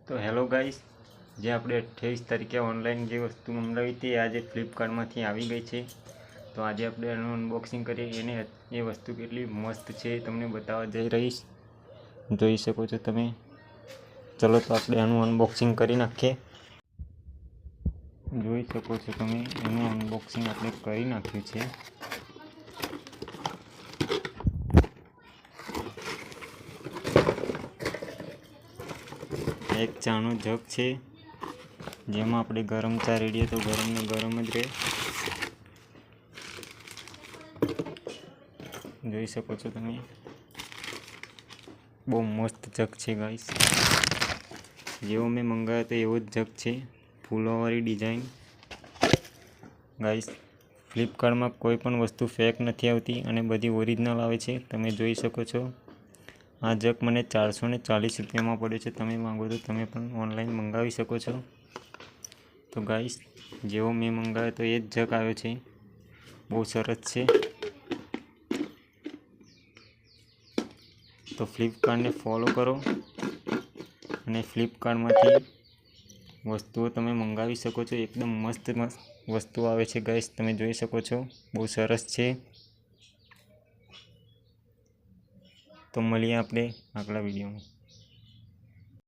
તો hello guys, જે આપણે 28 તારીખે ઓનલાઈન જે વસ્તુ મંગાવી હતી આજે ફ્લિપકાર્ટમાંથી આવી ગઈ છે। તો આજે આપણે એનું અનબોક્સિંગ કરીએ અને એ વસ્તુ કેટલી મસ્ત છે તમને બતાવવા જઈ રહીશ। જોઈ શકો છો તમે। ચલો તો આપણે આનું અનબોક્સિંગ કરી નાખીએ। જોઈ શકો છો તમે, એનું અનબોક્સિંગ આપણે કરી નાખ્યું છે। એક ચાનો જગ છે, જેમાં આપણે ગરમ ચા રેડીએ તો ગરમ ને ગરમ જ રહે। જોઈ શકો છો તમે, બહુ મસ્ત જગ છે ગાઈસ। જેવો મેં મંગાવ્યો તો એવો જ જગ છે, ફૂલોવાળી ડિઝાઇન। ગાઈસ, ફ્લિપકાર્ટમાં કોઈ પણ વસ્તુ ફેક નથી આવતી અને બધી ઓરિજિનલ આવે છે। તમે જોઈ શકો છો, આ જગ મને 440 રૂપિયામાં પડ્યો છે। તમે માંગો તો તમે પણ ઓનલાઈન મંગાવી શકો છો। તો ગાઈસ, જેવો મેં મંગાવ્યો તો એ જ જગ આવ્યો છે, બહુ સરસ છે। તો ફ્લિપકાર્ટને ફોલો કરો અને ફ્લિપકાર્ટમાંથી વસ્તુઓ તમે મંગાવી શકો છો। એકદમ મસ્ત મસ્ત વસ્તુઓ આવે છે ગાઈસ, તમે જોઈ શકો છો, બહુ સરસ છે। તો મળીએ આપણે આગલા વિડીયોમાં।